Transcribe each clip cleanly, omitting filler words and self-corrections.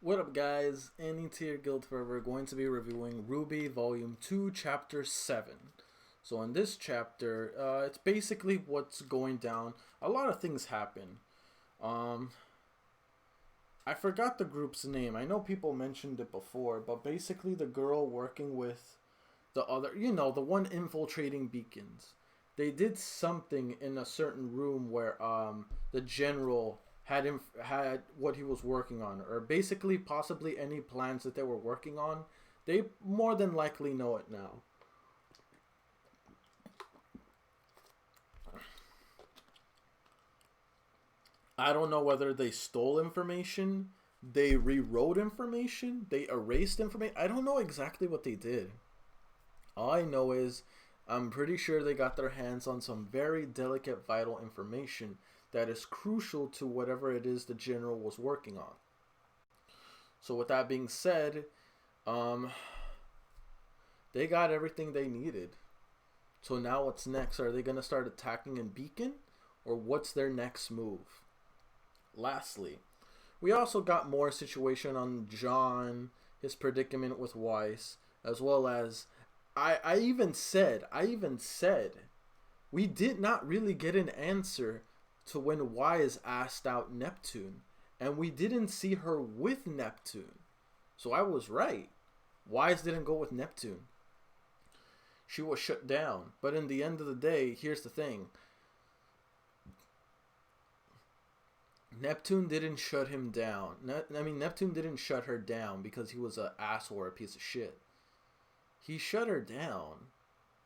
What up, guys? Any Tier Guild Forever going to be reviewing RWBY Volume 2, Chapter 7. So in this chapter, it's basically what's going down. A lot of things happen. I forgot the group's name. I know people mentioned it before, but basically the girl working with the other, the one infiltrating beacons. They did something in a certain room where the general had what he was working on, or basically possibly any plans that they were working on. They more than likely know it now. I don't know whether they stole information, they rewrote information, they erased information. I don't know exactly what they did. All I know is I'm pretty sure they got their hands on some very delicate, vital information that is crucial to whatever it is the general was working on. So with that being said, they got everything they needed. So now what's next? Are they going to start attacking in Beacon? Or what's their next move? Lastly, we also got more situation on JAUNE, his predicament with Weiss, as well as I even said we did not really get an answer to when Weiss asked out Neptune, and we didn't see her with Neptune. So I was right. Weiss didn't go with Neptune. She was shut down. But in the end of the day, here's the thing. Neptune didn't shut him down. Neptune didn't shut her down because he was an asshole or a piece of shit. He shut her down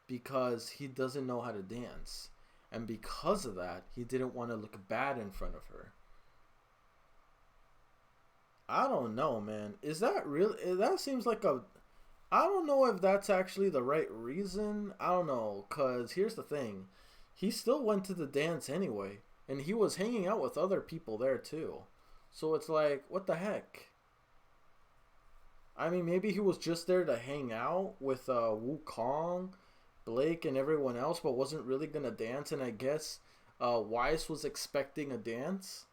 because he doesn't know how to dance. And because of that, he didn't want to look bad in front of her. I don't know, man. Is that real? That seems like a... I don't know if that's actually the right reason. I don't know. Because here's the thing. He still went to the dance anyway. And he was hanging out with other people there too. So it's like, what the heck? I mean, maybe he was just there to hang out with Wukong, Blake, and everyone else, but wasn't really going to dance. And I guess Weiss was expecting a dance.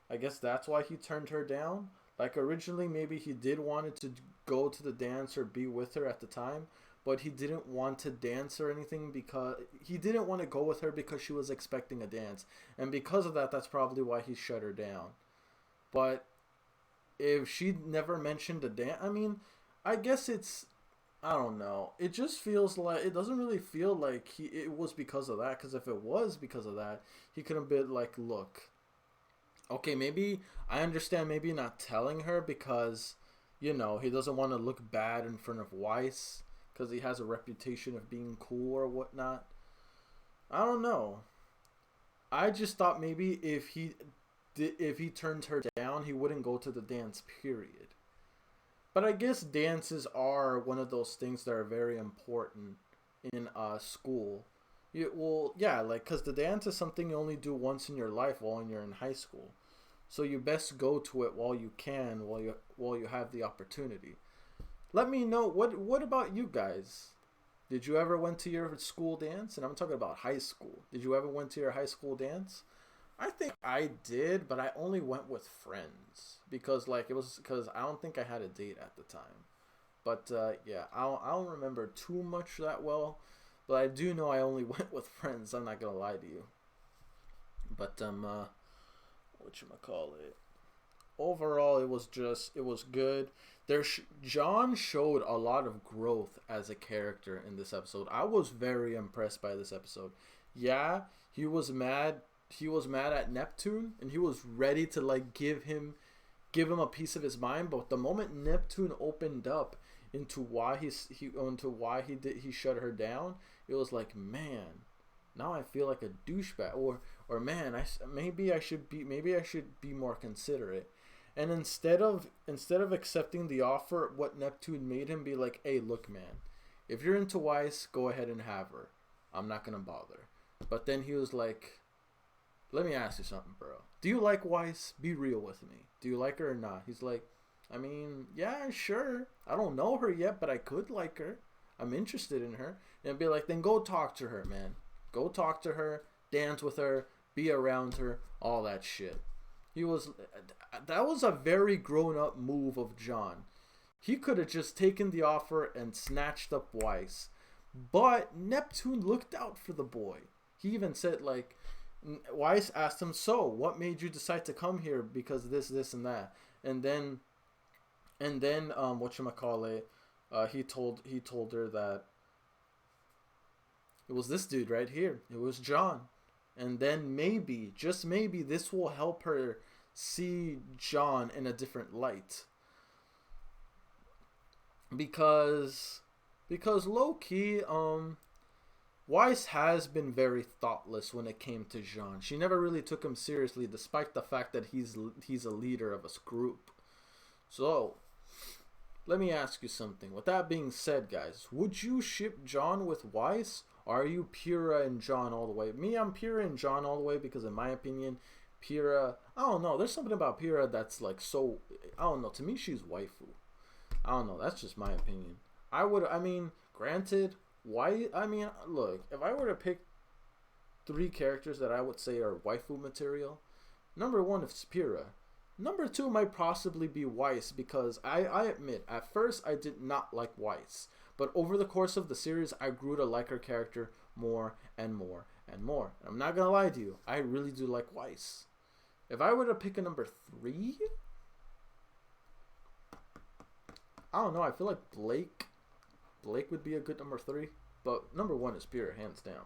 I guess that's why he turned her down. Like, originally, maybe he did wanted to go to the dance or be with her at the time, but he didn't want to dance or anything because he didn't want to go with her because she was expecting a dance. And because of that, that's probably why he shut her down. But if she never mentioned a dance, I mean, I guess it's, I don't know. It just feels like, it doesn't really feel like it was because of that. Because if it was because of that, he could have been like, look, okay, maybe I understand maybe not telling her because, he doesn't want to look bad in front of Weiss because he has a reputation of being cool or whatnot. I don't know. I just thought maybe if he turned her down, he wouldn't go to the dance, period. But I guess dances are one of those things that are very important in school. Because the dance is something you only do once in your life while you're in high school. So you best go to it while you can, while you have the opportunity. Let me know, what about you guys? Did you ever went to your school dance? And I'm talking about high school. Did you ever went to your high school dance? I think I did, but I only went with friends because I don't think I had a date at the time. But yeah, I don't remember too much that well, but I do know I only went with friends. I'm not gonna lie to you. But whatchamacallit? Overall, it was good. JAUNE showed a lot of growth as a character in this episode. I was very impressed by this episode. Yeah, he was mad. He was mad at Neptune, and he was ready to like give him a piece of his mind. But the moment Neptune opened up into why he shut her down, it was like, man, now I feel like a douchebag, or man, maybe I should be more considerate. And instead of accepting the offer, what Neptune made him be like, hey, look, man, if you're into Weiss, go ahead and have her. I'm not gonna bother. But then he was like, let me ask you something, bro. Do you like Weiss? Be real with me. Do you like her or not? He's like, I mean, yeah, sure. I don't know her yet, but I could like her. I'm interested in her. And be like, then go talk to her, man. Go talk to her, dance with her, be around her, all that shit. He was that was a very grown up move of John. He could have just taken the offer and snatched up Weiss. But Neptune looked out for the boy. He even said, like, Weiss asked him, "So, what made you decide to come here because of this, and that?" And then, whatchamacallit, he told her that it was this dude right here. It was John. And then maybe, just maybe, this will help her see John in a different light. Because low key, Weiss has been very thoughtless when it came to Jean. She never really took him seriously, despite the fact that he's a leader of a group. So, let me ask you something. With that being said, guys, would you ship John with Weiss? Or are you Pyrrha and John all the way? Me, I'm Pyrrha and John all the way because, in my opinion, Pyrrha, I don't know. There's something about Pyrrha that's like so, I don't know. To me, she's waifu. I don't know. That's just my opinion. Granted, look, if I were to pick 3 characters that I would say are waifu material, number 1 is Pyrrha. Number 2 might possibly be Weiss, because I admit, at first I did not like Weiss. But over the course of the series, I grew to like her character more and more and more. I'm not going to lie to you, I really do like Weiss. If I were to pick a number 3, I don't know, I feel like Blake would be a good number 3. But number 1 is Pyrrha, hands down.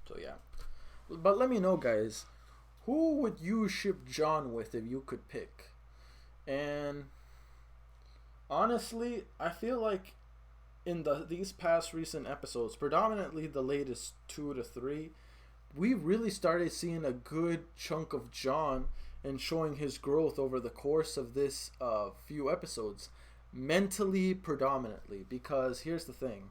So yeah. But let me know, guys, who would you ship John with if you could pick? And honestly, I feel like in these past recent episodes, predominantly the latest 2 to 3, we really started seeing a good chunk of John and showing his growth over the course of this few episodes. Mentally, predominantly, because here's the thing.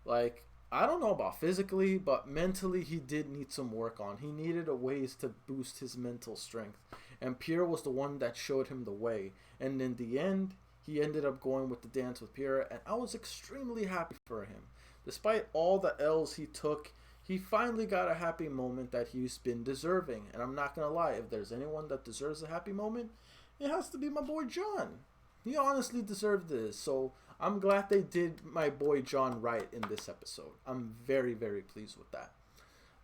Like, I don't know about physically, but mentally he did need some work on. He needed a ways to boost his mental strength. And Pyrrha was the one that showed him the way. And in the end, he ended up going with the dance with Pyrrha, and I was extremely happy for him. Despite all the L's he took, he finally got a happy moment that he's been deserving. And I'm not going to lie, if there's anyone that deserves a happy moment, it has to be my boy John. He honestly deserved this, so I'm glad they did my boy John right in this episode. I'm very, very pleased with that.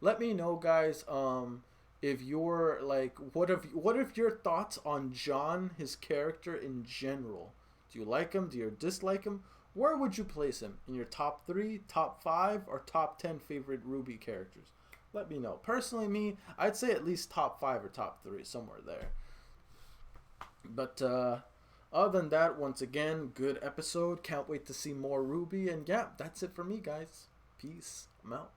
Let me know, guys, if you're like, what if your thoughts on John, his character in general? Do you like him? Do you dislike him? Where would you place him? In your top 3, top 5, or top 10 favorite RWBY characters? Let me know. Personally, me, I'd say at least top 5 or top 3, somewhere there. But other than that, once again, good episode. Can't wait to see more RWBY. And yeah, that's it for me, guys. Peace. I'm out.